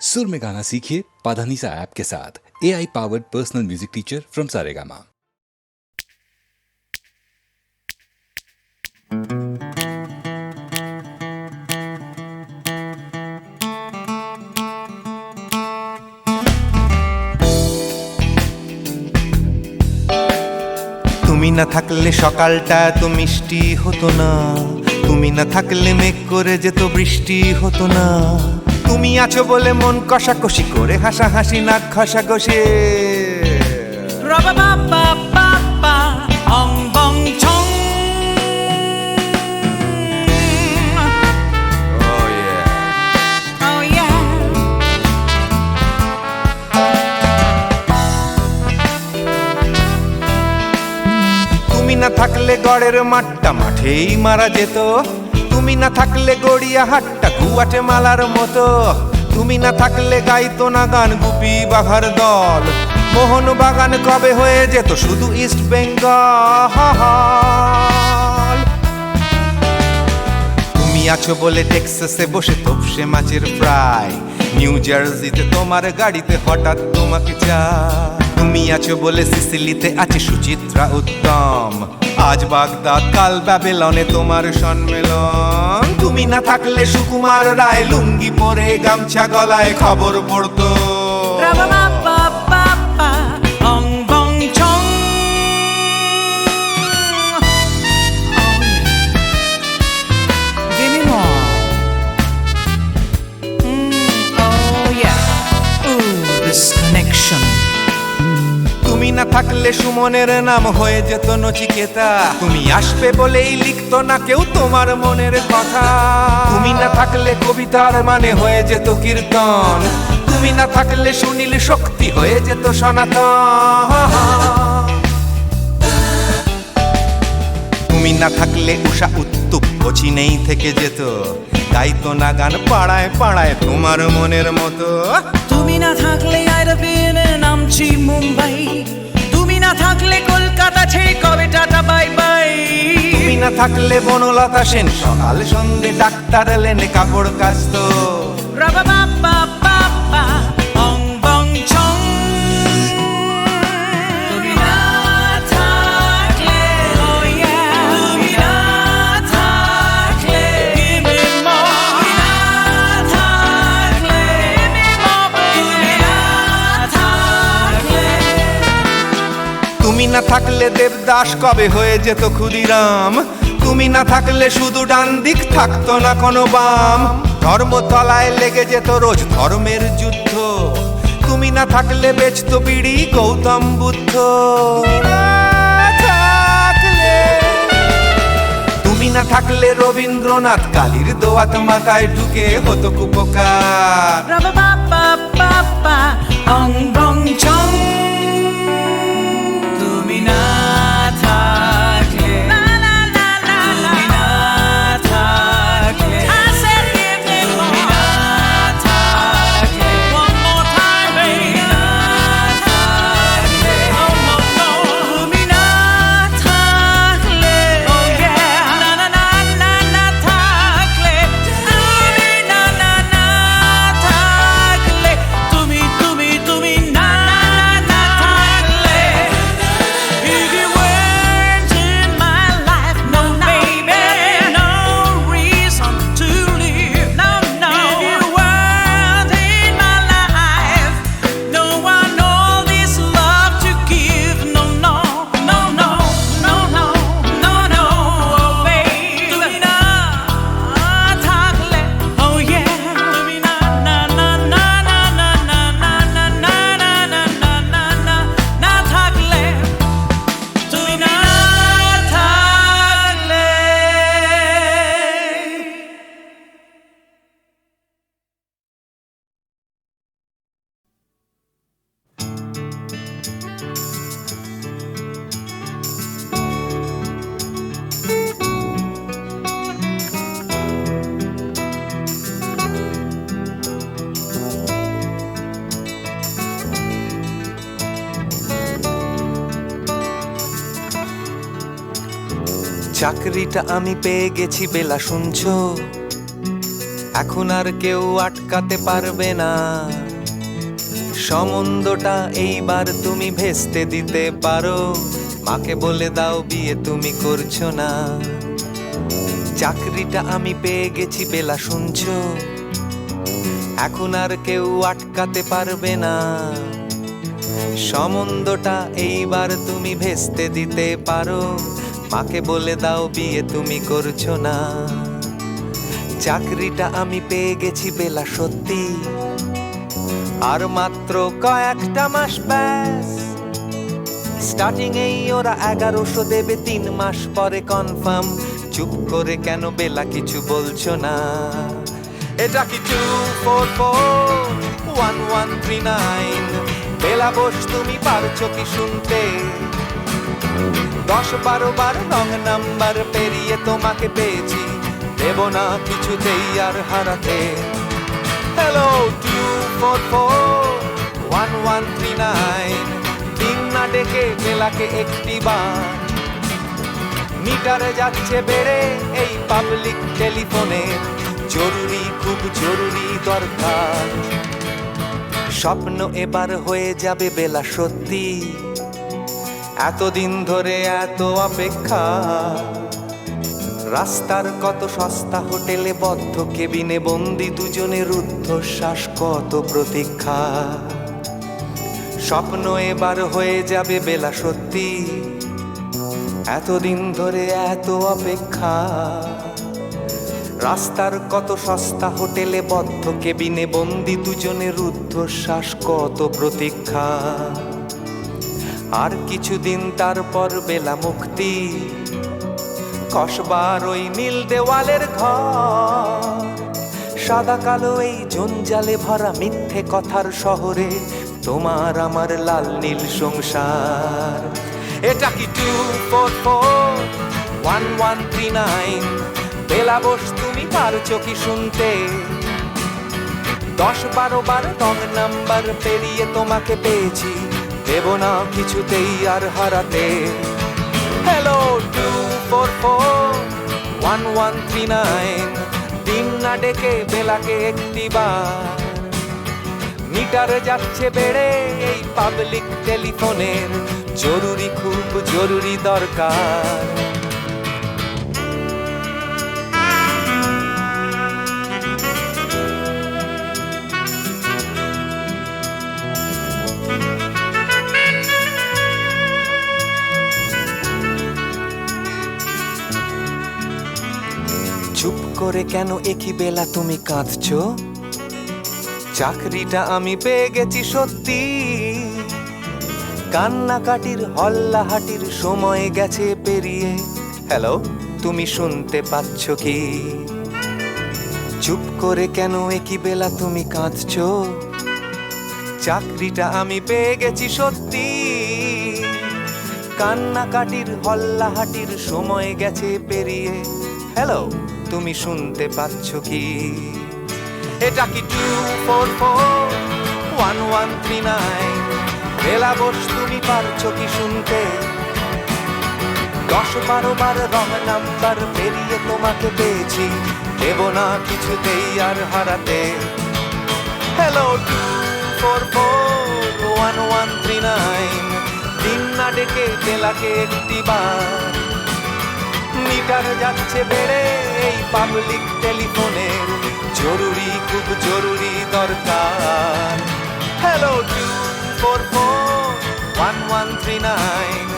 सुर में गाना सीखिए पाधानीसा ऐप के साथ। AI powered personal music teacher from Saregama. তুমি না থাকলে সকালটা এত মিষ্টি হতো না, তুমি না থাকলে মেঘ করে যেত বৃষ্টি হতো না। তুমি আছো বলে মন কষাকষি করে হাসাহাসি নাক ঘষাঘষি। তুমি না থাকলে গড়ের মাঠটা মাঠেই মারা যেত, তুমি না থাকলে গড়িয়া হাটটা গুয়াটে মালার মতো। তুমি না থাকলে গাইতো না গান গুপি বাঘার দল, মোহন বাগান কবে হয়ে যেত শুধু ইস্ট বেঙ্গল। তুমি আছো বলে টেক্সাসে বসে তপসে মাছের ফ্রাই, নিউ জার্সিতে তোমার গাড়িতে হঠাৎ তোমাকে চাই। তুমি আছো বলে সিসিলিতে আছে সুচিত্রা উত্তম, আজ বাগদাদ কাল ব্যাবিলনে তোমার সম্মেলন। তুমি না থাকলে সুকুমার রায় লুঙ্গি পরে গামছা গলায় খবর পড়তো। তুমি না থাকলে সুমনের নাম হয়ে যেত নচিকেতা, তুমি আসবে বলেই লিখতো না কেউ তোমার মনের কথা। তুমি না থাকলে কবিতার মানে হয়ে যেত কীর্তন, তুমি না থাকলে সুনীল শক্তি হয়ে যেত সনাতন। তুমি না থাকলে উষা উত্তুপ কোচিনেই থেকে যেত, গাইতো না গান পাড়ায় পাড়ায় তোমার মনের মতো। তুমি না থাকলে নামছি মুম্বাই, তুমি না থাকলে কলকাতা ছেড়ে কবে টাটা বাই বাই। তুমি না থাকলে বনলতা সেন সকাল সন্ধে ডাক্তার লেনে কাপড় কাচতো। তুমি না থাকলে, তুমি না থাকলে, তুমি না থাকলে, তুমি না থাকলে। তুমি না থাকলে দেবদাস কবে হয়ে যেত ক্ষুদিরাম, তুমি না থাকলে শুধু ডান দিক থাকতো না কোনো বাম। ধর্মতলায় লেগে যেত রোজ ধর্মের যুদ্ধ, তুমি না থাকলে বেচতো বিড়ি গৌতম বুদ্ধ। তুমি না থাকলে রবীন্দ্রনাথ কালীর দোয়াত মাথায় ঢুকে হতো কুপকার। তুমি না থাকলে, তুমি না থাকলে, তুমি না থাকলে, তুমি না থাকলে, তুমি না থাকলে, না না না না না থাকলে, তুমি না না না থাকলে, তুমি তুমি তুমি না না না থাকলে। If you weren't in my life, no baby, no reason to live, no no. If you weren't in my life, no one all this love to give, no no no no no no no no, oh baby. তুমি না থাকলে, oh yeah, তুমি না না না না না না না না না না না না না না না না থাকলে, তুমি না থাকলে। চাকরিটা আমি পেয়ে গেছি বেলা শুনছো, এখন আর কেউ আটকাতে পারবে না, সম্বন্ধটা এইবার তুমি ভেস্তে দিতে পারো। মাকে বলে দাও বিয়ে তুমি করছো না। চাকরিটা আমি পেয়ে গেছি বেলা, শুনছো? এখন আর কেউ আটকাতে পারবে না, সম্বন্ধটা এইবার তুমি ভেস্তে দিতে পারো। মাকে বলে দাও বিয়ে তুমি করছো না। চাকরিটা আমি পেয়ে গেছি বেলা, সত্যি আর মাত্র কয়েকটা মাস ব্যাস। স্টার্টিং এই ওরা 1100 দেবে, 3 মাস পরে কনফার্ম। চুপ করে কেন বেলা কিছু বলছো না? এটা কি 2441139? বেলা বোস তুমি পারছো কি শুনতে? 10-12 বার রং নাম্বার পেরিয়ে তোমাকে পেয়েছি, দেব না কিছুতেই আর হারাতে। হ্যালো 2441139, দিন না ডেকে বেলাকে একটি বার। মিটারে যাচ্ছে বেড়ে এই পাবলিক টেলিফোনের, জরুরি খুব জরুরি দরকার। স্বপ্ন এবার হয়ে যাবে বেলা, সত্যি এতদিন ধরে এত অপেক্ষা। রাস্তার কত সস্তা হোটেলে বদ্ধ কেবিনে বন্দি দুজনের রুদ্ধশ্বাস, কত প্রতীক্ষা। স্বপ্ন এবার হয়ে যাবে বেলা, সত্যি এতদিন ধরে এত অপেক্ষা। রাস্তার কত সস্তা হোটেলে বদ্ধ কেবিনে বন্দি দুজনের রুদ্ধশ্বাস, কত প্রতীক্ষা। আর কিছুদিন তারপর বেলা মুক্তি, কসবার ওই নীল দেওয়ালের ঘর। সাদা কালো এই জঞ্জালে ভরা মিথ্যে কথার শহরে তোমার আমার লাল নীল সংসার। এটা কি 2441139? বেলা বোস তুমি পারছো কি শুনতে? 10-12 বার রং নাম্বার পেরিয়ে তোমাকে পেয়েছি, দেব না কিছুতেই আর হারাতে। হ্যালো 2441139, দিন না ডেকে বেলাকে একটি বার। মিটার যাচ্ছে বেড়ে এই পাবলিক টেলিফোনের, জরুরি খুব জরুরি দরকার। চুপ করে কেন একই বেলা তুমি কাঁদছো? চাকরিটা আমি পেয়ে গেছি সত্যি, কান্নাকাটির হল্লাহাটির সময় গেছে পেরিয়ে। হ্যালো তুমি শুনতে পাচ্ছ কি? চুপ করে কেন একই বেলা তুমি কাঁদছো? চাকরিটা আমি পেয়ে গেছি সত্যি, কান্নাকাটির হল্লাহাটির সময় গেছে পেরিয়ে। হ্যালো তুমি শুনতে পাচ্ছ কি? এটা কি 2441139? বেলা বোস তুমি পারছো কি শুনতে? 10-12 বার রং নাম্বার পেরিয়ে তোমাকে পেয়েছি, দেব না কিছুতেই আর হারাতে। হ্যালো 2441139, দিন না ডেকে বেলাকে একটি বার। মিটার যাচ্ছে বেড়ে এই পাবলিক টেলিফোনের, জরুরি খুব জরুরি দরকার। হ্যালো 2441139,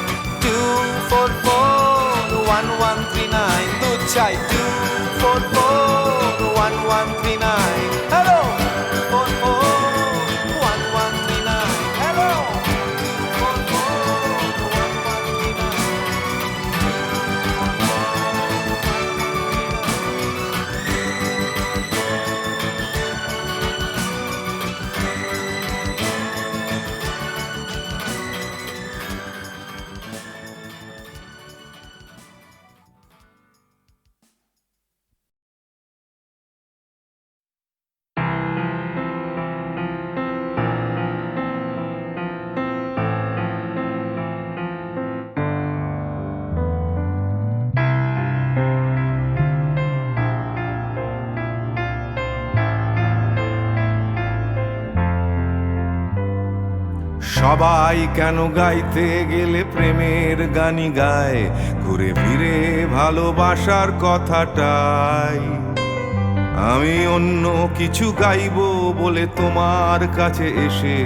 2441139, দুধ চাই 2441139। Hello 2441139, hello 2441139। সবাই কেন গাইতে গেলে প্রেমের গানই গায়, ঘুরে ফিরে ভালোবাসার কথাটাই। আমি অন্য কিছু গাইবো বলে তোমার কাছে এসে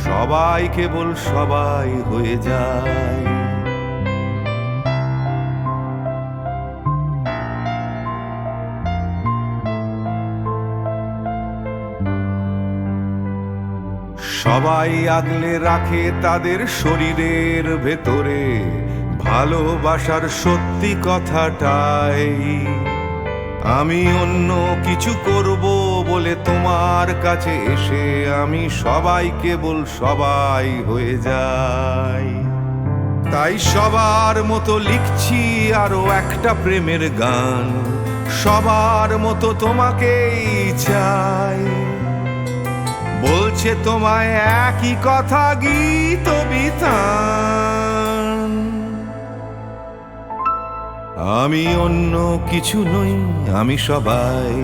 সবাই কেবল সবাই হয়ে যায়। সবাই আগলে রাখে তাদের শরীরের ভেতরে ভালোবাসার সত্যি কথাটাই। আমি অন্য কিছু করব বলে তোমার কাছে এসে আমি সবাই কেবল সবাই হয়ে যাই। তাই সবার মতো লিখছি আরো একটা প্রেমের গান, সবার মতো তোমাকেই চাই। বলছে তোমায় একই কথা গীত বিতান। আমি অন্য কিছু নই, আমি সবাই।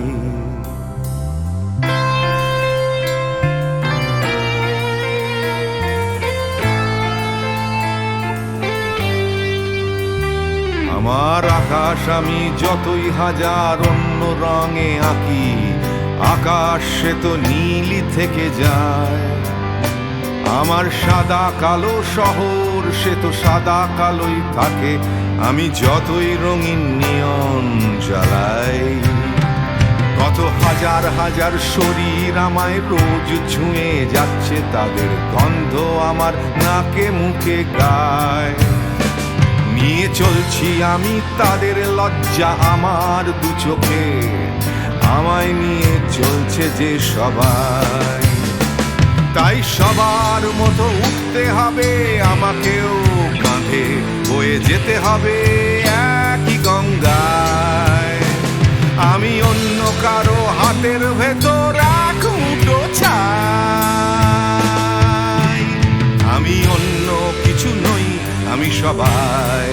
আমার আকাশ আমি যতই হাজার অন্য রঙে আঁকি, আকাশ সে তো নীলই থেকে যায়। আমার সাদা কালো শহর সে তো সাদা কালোই থাকে, আমি যতই রঙিন নিয়ন জ্বালাই। কত হাজার হাজার শরীর আমায় রোজ ছুঁয়ে যাচ্ছে, তাদের গন্ধ আমার নাকে মুখে গায়। নিয়ে চলছি আমি তাদের লজ্জা আমার দু চোখে, আমায় নিয়ে চলছে যে সবাই। তাই সবার মতো উঠতে হবে আমাকেও, কাঁধে বয়ে যেতে হবে একই গঙ্গায়। আমি অন্য কারো হাতের ভেতর এক মুঠো ছাই। আমি অন্য কিছু নই, আমি সবাই।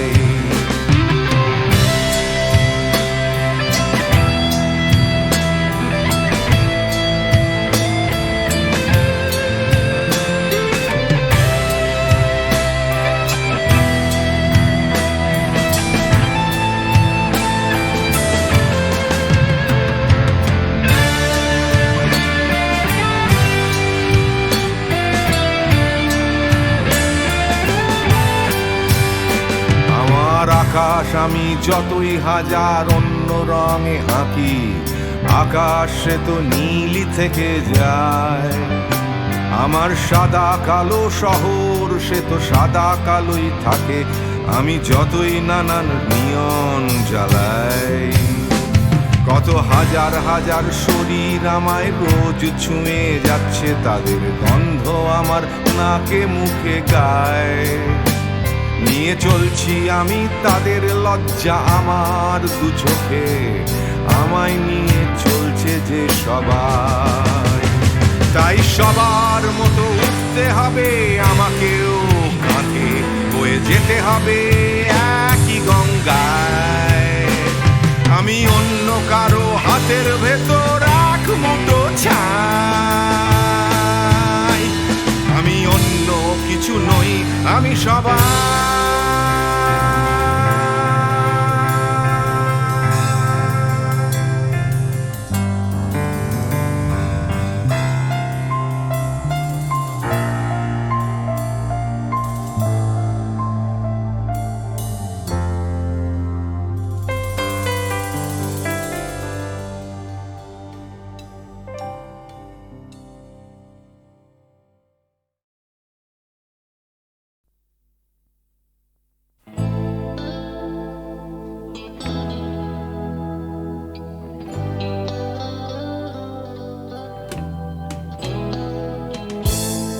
আকাশ আমি যতই হাজার অন্য রঙে আঁকি, আকাশ সে তো নীলই থেকে যায়। আমার সাদা কালো শহর সে তো সাদা কালোই থাকে, আমি যতই নানান নিয়ন জ্বালাই। কত হাজার হাজার শরীর আমায় রোজ ছুঁয়ে যাচ্ছে, তাদের গন্ধ আমার নাকে মুখে গায়। নিয়ে চলছি আমি তাদের লজ্জা আমার দু চোখে, আমায় নিয়ে চলছে যে সবাই। তাই সবার মতো উঠতে হবে আমাকেও, কাঁধে বয়ে যেতে হবে একই গঙ্গায়। আমি অন্য কারো হাতের ভেতর এক মুঠো ছাই। আমি অন্য কিছু নই, আমি সবাই।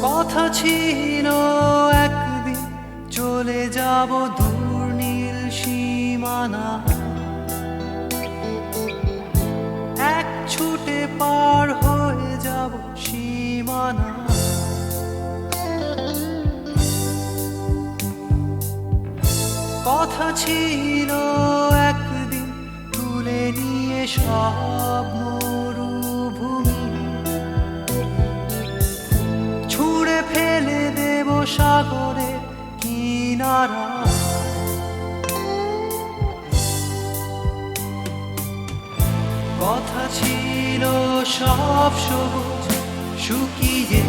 কথা ছিল একদিন চলে যাব দূর নীল সীমানা, এক ছুটে পার হয়ে যাব সীমানা। কথা ছিল একদিন তুলে নিয়ে সব মরুভূমি, ছুঁড়ে ফেলে দেব সাগরের কিনারা। কথা ছিল সব সবুজ শুকিয়ে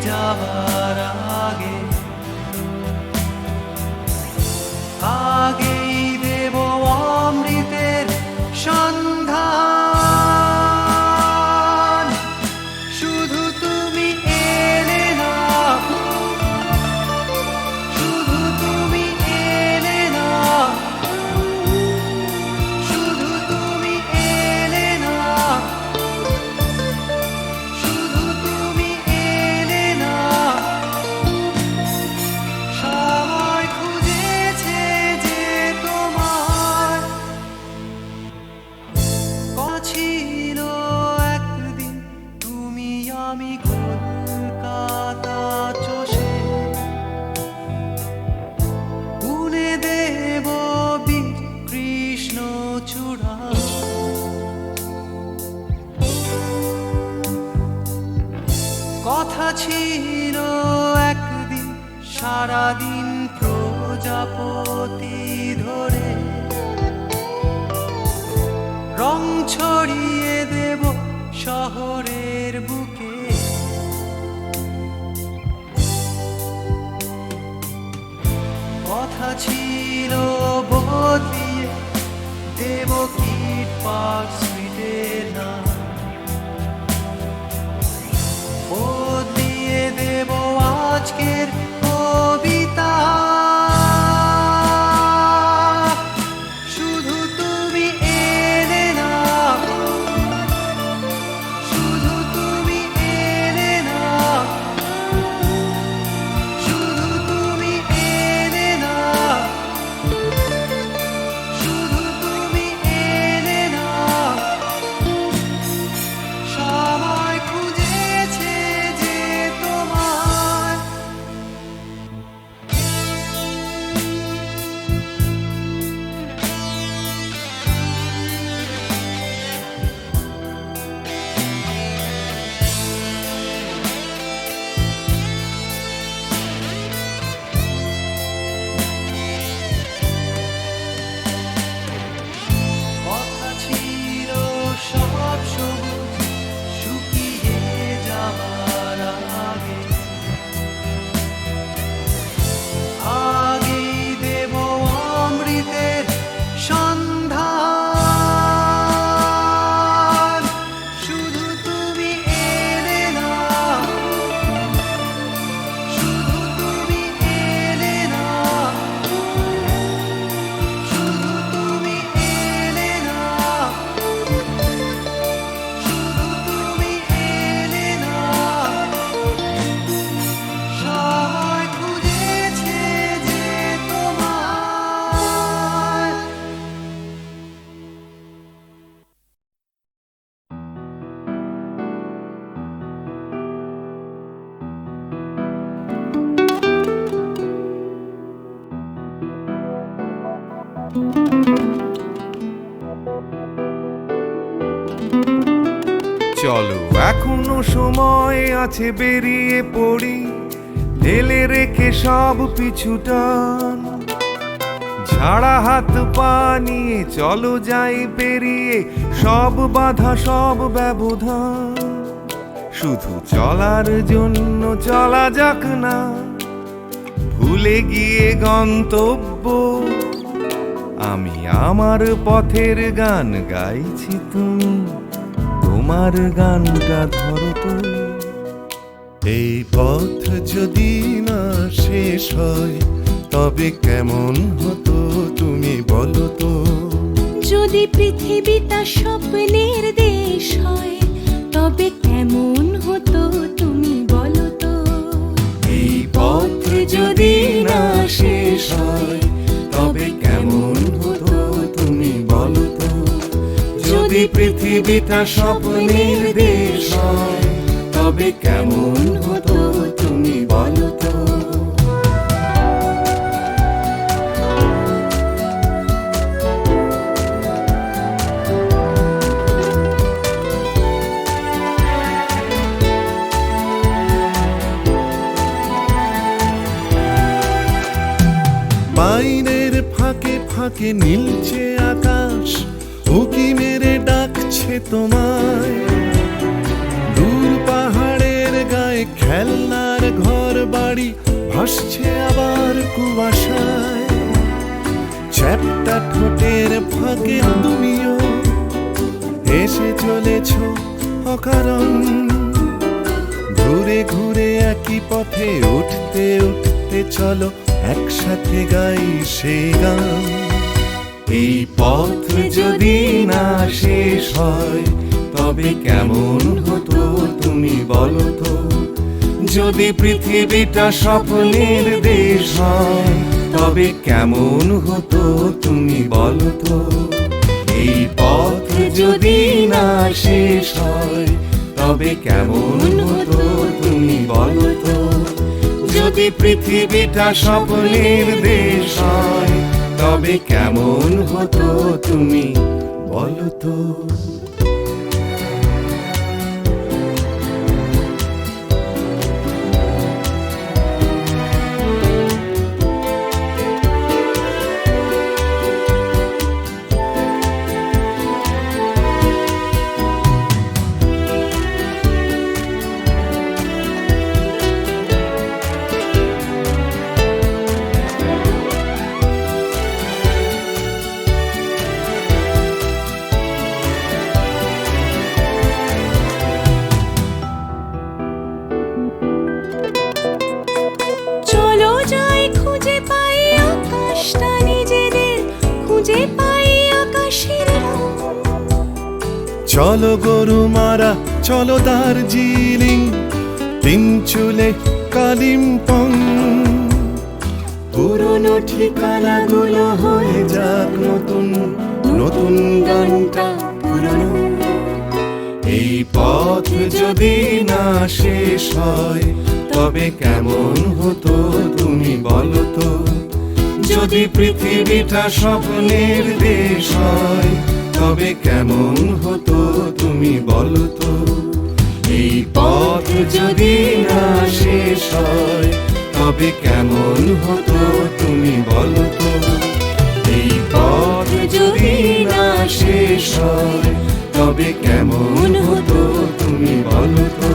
যাবার আগে, আগেই দেব অমৃতের সন্ধান। শুধু তুমি এলে না, শুধু তুমি এলে না, শুধু তুমি এলে না, শুধু তুমি এলে না। সবাই খুঁজেছে যে তোমার কথা ছিল একদিন তুমি আমি কলকাতা চষে বুনে দেব বীর কৃষ্ণ চূড়া। কথা ছিল একদিন সারাদিন প্রজাপতি ধরে রং ছড়িয়ে দেব শহরের বুকে। কথা ছিল বদলিয়ে দেব কিট পার্ক স্ট্রিটের নাম, বদলিয়ে দেব আজকের কবিতা। শুধু তুমি এলে না, শুধু তুমি এলে না, শুধু তুমি এলে না, শুধু তুমি এলে না। সবাই খুঁজেছে যে তোমায় কথা ছিল সব সবুজ শুকিয়ে যাবার আগে, আগেই দেব অমৃতের সন্ধান। শুধু তুমি এলে না, শুধু তুমি এলে না, শুধু তুমি এলে না, শুধু তুমি এলে না। সবাই খুঁজেছে যে তোমায়। চলো এখনো সময় আছে, বেরিয়ে পড়ি ঢেলে রেখে সব পিছুটান। ঝাড়া হাত পা নিয়ে চলো যাই পেরিয়ে সব বাধা সব ব্যবধান। শুধু চলার জন্য চলা যাক না, ভুলে গিয়ে গন্তব্য। আমি আমার পথের গান গাইছি, তুমি তোমার গানটা ধরো তো। এই পথ যদি না শেষ হয় তবে কেমন হতো তুমি বলো তো। যদি পৃথিবীটা স্বপ্নের দেশ হয় তবে কেমন হতো তুমি বলো তো। এই পথ যদি না শেষ হয় তবে কেমন হতো তুমি বলো তো। যদি পৃথিবীটা স্বপ্নের দেশ হয় তবে কেমন হতো তুমি বলো তো। ফাঁকে নীলচে আকাশ উকি মেরে ডাকছে তোমায়। দূর পাহাড়ের গায়ে খেলনার ঘর বাড়ি ভাসছে আবার কুয়াশায়। চ্যাপ্টা ঠোঁটের ফাঁকে তুমিও এসে চলেছ অকারণ। ঘুরে ঘুরে একই পথে উঠতে উঠতে চলো একসাথে গাই সেই গান। এই পথ যদি না শেষ হয় তবে কেমন হতো তুমি বলো তো। যদি পৃথিবীটা স্বপ্নের দেশ হয় তবে কেমন হতো তুমি বলো তো। এই পথ যদি না শেষ হয় তবে কেমন হতো তুমি বলো তো। যদি পৃথিবীটা স্বপ্নের দেশ হয় তবে কেমন হতো তুমি বলো তো। চলো যাই খুঁজে পাই আকাশটা নিজেদের, খুঁজে পাই আকাশের রং। চলো গরু মারা চলো দার্জিলিং, তিনচুলে কালিম্পং। পুরনো ঠিকানাগুলো হয়ে যাক নতুন, নতুন গানটা পুরনো। এই পথ যদি না শেষ হয় তবে কেমন হতো তুমি বলো তো। যদি পৃথিবীটা স্বপ্নের দেশ হয় তবে কেমন হতো তুমি বলো তো। এই পথ যদি না শেষ হয় তবে কেমন হতো তুমি বলো তো। এই পথ যদি না শেষ হয় তবে কেমন হতো তুমি বলো তো।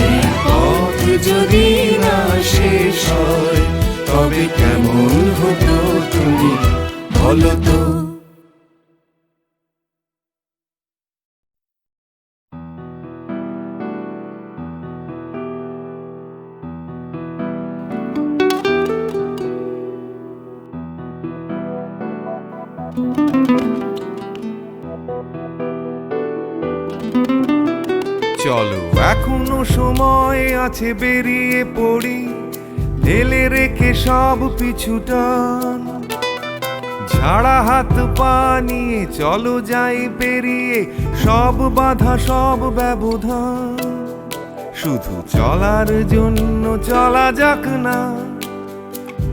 এই পথ যদি না শেষ হয় তবে কেমন হতো তুমি বলো তো। চলো এখনো সময় আছে, বেরিয়ে পড়ি ঢেলে রেখে সব পিছুটান। ঝাড়া হাত পা নিয়ে চলো যাই পেরিয়ে সব বাধা সব ব্যবধান। শুধু চলার জন্য চলা যাক না,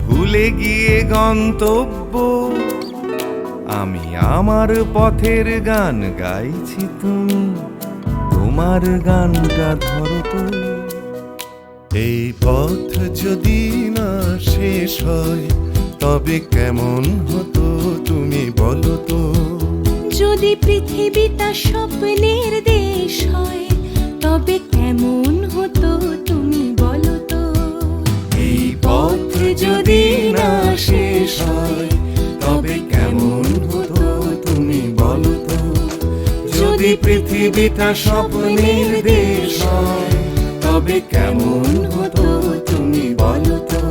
ভুলে গিয়ে গন্তব্য। আমি আমার পথের গান গাইছি, তুমি তোমার গানটা ধরো তো। এই পথ যদি না শেষ হয় তবে কেমন হতো তুমি বলো তো। যদি পৃথিবীটা স্বপ্নের দেশ হয় তবে কেমন হতো তুমি বলো তো। এই পথ যদি না শেষ হয় তবে কেমন হতো তুমি বলো তো। যদি পৃথিবীটা স্বপ্নের দেশ হয় তবে কেমন হতো তুমি বলো তো।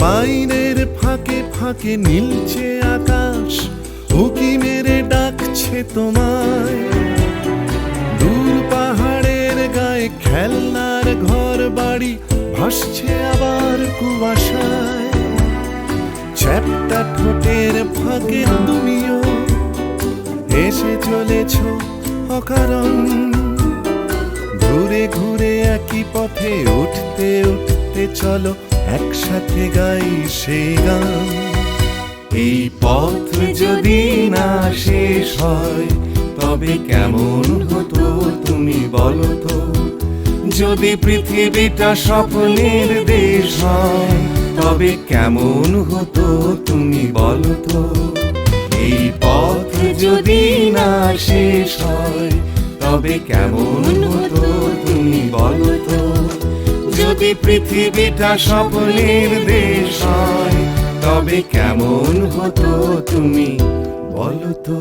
পাইনের ফাঁকে ফাঁকে নীলচে আকাশ উকি মেরে ডাকছে তোমায়। দূর পাহাড়ের গায়ে খেলনার ঘর বাড়ি ভাসছে আবার কুয়াশায়। চ্যাপ্টা ঠোঁটের ফাঁকে তুমিও এসে চলেছ অকারণ। ঘুরে ঘুরে একই পথে উঠতে উঠতে চলো একসাথে গাই সেই গান। এই পথ যদি না শেষ হয় তবে কেমন হতো তুমি বলো তো? যদি পৃথিবীটা স্বপ্নের দেশ হয় তবে কেমন হতো তুমি বলো তো? এই পথ যদি না শেষ হয় তবে কেমন হতো তুমি বলো তো? যদি পৃথিবীটা স্বপ্নের দেশ হয় তবে কেমন হতো তুমি বলো তো?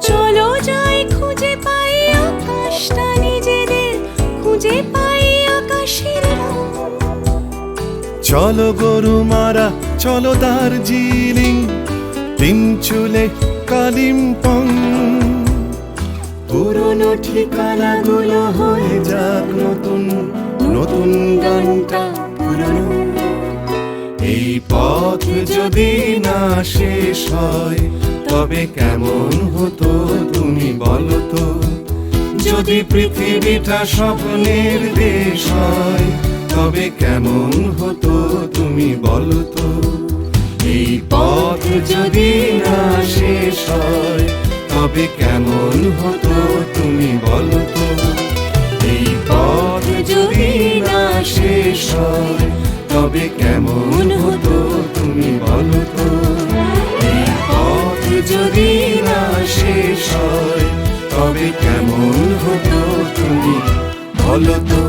চলো যাই খুঁজে পাই আকাশটা নিজেদের, খুঁজে পাই আকাশের রং। চলো গরু মারা, চলো দার্জিলিং, তিন চুলে কালিম্পং। পুরনো ঠিকানাগুলো হয়ে যাক নতুন, নতুন গানটা পুরনো। এই পথ যদি না শেষ হয় তবে কেমন হতো তুমি বলো তো? যদি পৃথিবীটা স্বপ্নের দেশ হয় তবে কেমন হতো তুমি বলো তো? এই পথ যদি না শেষ হয় তবে কেমন হতো তুমি বলো তো? এই পথ যদি না শেষ হয় তবে কেমন হতো তুমি বলো তো? এই পথ যদি না শেষ হয় তবে কেমন হতো তুমি বলো তো?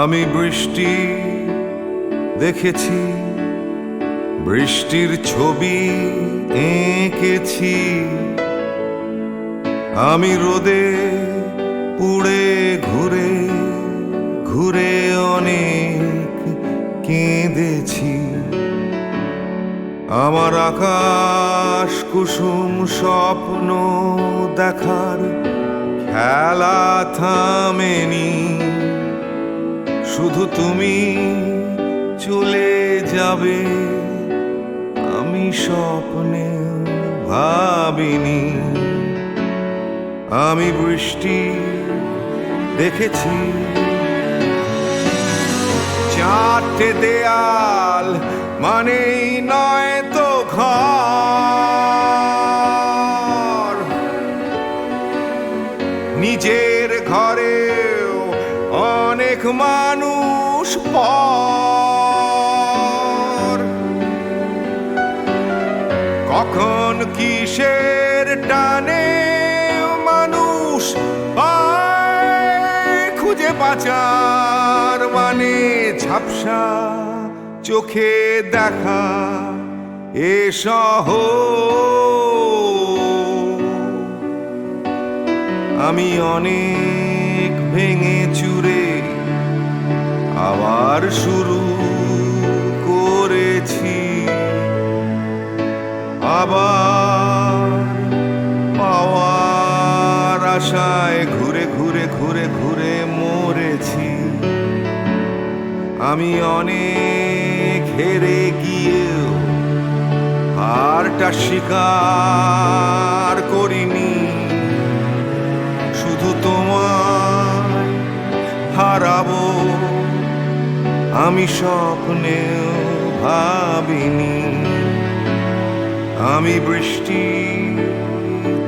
আমি বৃষ্টি দেখেছি, বৃষ্টির ছবি এঁকেছি। আমি রোদে পুড়ে ঘুরে ঘুরে অনেক কেঁদেছি। আমার আকাশ কুসুম স্বপ্ন দেখার খেলা থামেনি। শুধু তুমি চলে যাবে আমি স্বপ্নে ভাবিনি। আমি বৃষ্টি দেখেছি, চারটে দেয়াল মানেই নয় তো ঘর। নিজের ঘরেও অনেক মানুষ পর। কখন কিসের টানে মানুষ পায় খুঁজে বাঁচার মানে। ঝাপসা চোখে দেখা এ শহর। আমি অনেক ভেঙে চুরে আবার শুরু করেছি। আবার পাওয়ার আশায় ঘুরে ঘুরে ঘুরে ঘুরে মরেছি। আমি অনেক হেরে গিয়েও হারটা স্বীকার করিনি। শুধু আমি স্বপ্নেও ভাবিনি। আমি বৃষ্টি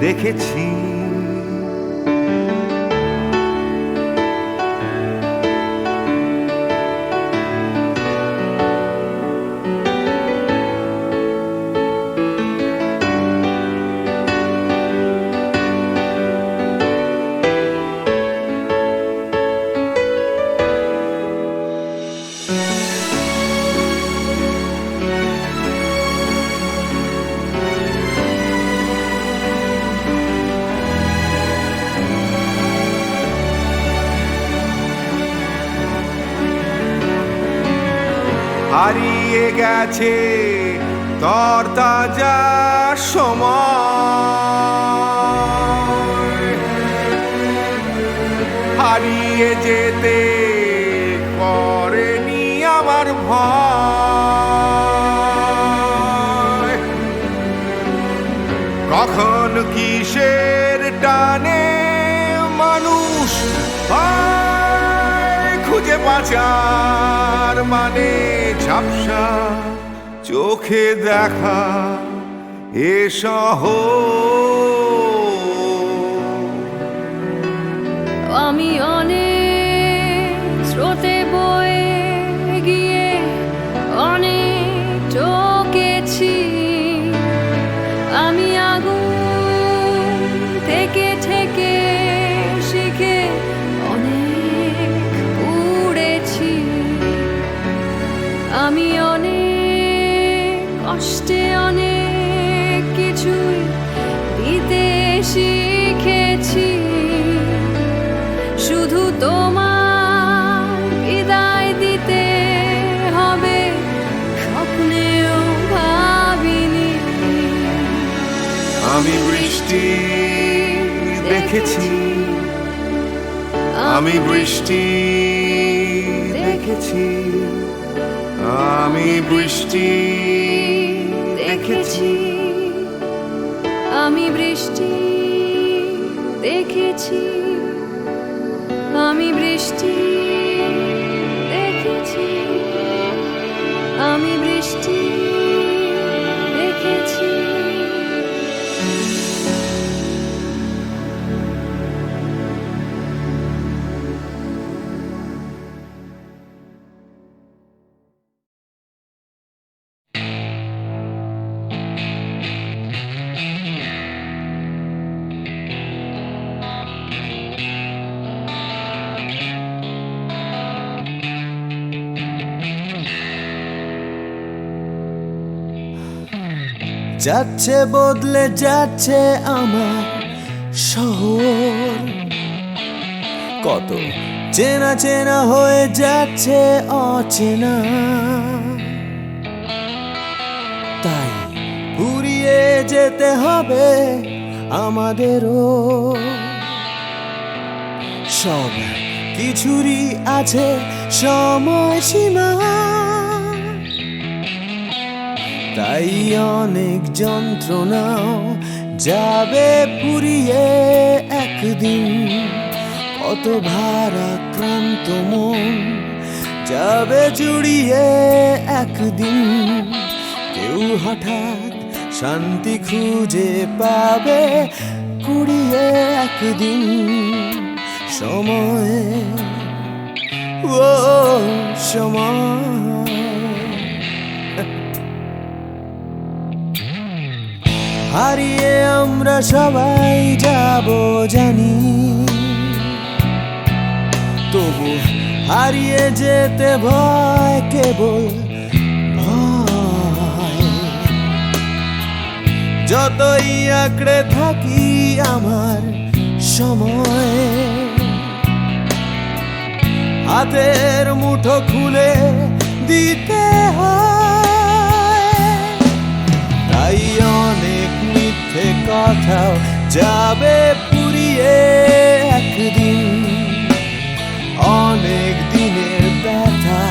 দেখেছি, হারিয়ে গেছে তরতাজা সময়, হারিয়ে যেতে করেনি আমার ভয়। কখন কিসের টানে মানুষ খুঁজে বাঁচার মানে ঝাপসা চোখে দেখা এ শহর। আমি অনেক স্রোতে বয়ে গিয়ে অনেক টকেছি, আমি আগুন থেকে থেকে শিখে অনেক উড়েছি। আমি অনেক কষ্টে অনেক কিছুই দিতে শিখেছি, শুধু তোমার বিদায় দিতে হবে স্বপ্নেও ভাবিনি। আমি বৃষ্টি দেখেছি, আমি বৃষ্টি দেখেছি, আমি বৃষ্টি দেখেছি, আমি বৃষ্টি দেখেছি, আমি বৃষ্টি দেখেছি, আমি বৃষ্টি দেখেছি। যাচ্ছে বদলে যাচ্ছে আমার শহর, কত চেনা চেনা হয়ে যাচ্ছে অচেনা। তাই ঘুরিয়ে যেতে হবে আমাদেরও, সব কিছুরই আছে সময়সীমা। তাই অনেক যন্ত্রণাও যাবে পুরিয়ে একদিন, কত ভারাক্রান্ত মন যাবে জুড়িয়ে একদিন। কেউ হঠাৎ শান্তি খুঁজে পাবে কুড়িয়ে একদিন সময়, ও সময়। হারিয়ে আমরা সবাই যাব জানি, তবু হারিয়ে যেতে ভয়, কেবল ভয়। যতই আঁকড়ে থাকি আমার সময়, হাতের মুঠো খুলে দিতে হয়। তাই অনেক মিথ্যে কথাও যাবে পুরিয়ে একদিন, অনেক দিনের ব্যথা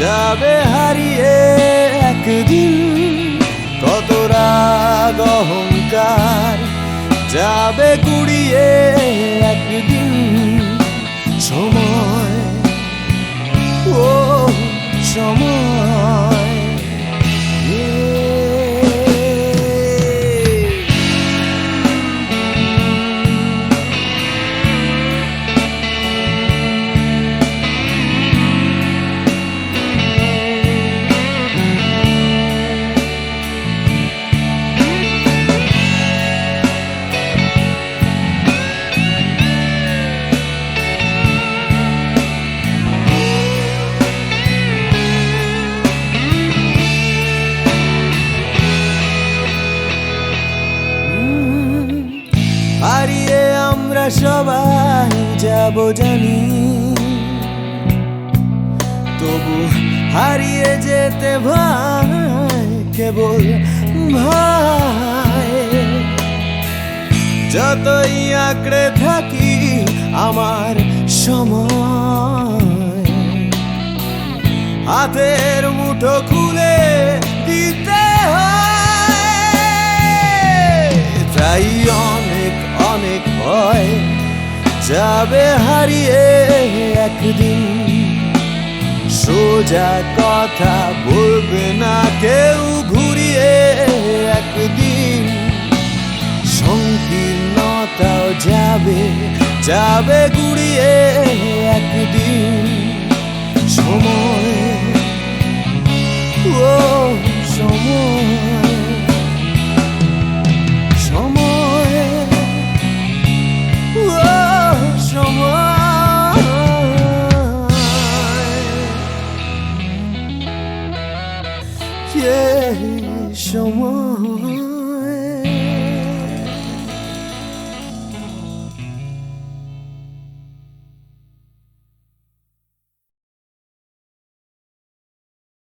যাবে হারিয়ে একদিন। কত রাগ অহংকার যাবে গুড়িয়ে একদিন সময়, ও সময় হারিয়ে আমরা সবাই যাব জানি, তবু হারিয়ে যেতে ভাই কেবল ভাই। যতই আঁকড়ে থাকি আমার সময়, হাতের মুঠো খুলে দিতে হয়। তাই অনেক অনেক ভয় যাবে হারিয়ে একদিন, সোজা কথা বলবে না কেউ ঘুরিয়ে একদিন। সংকীর্ণতাও যাবে যাবে ঘুরে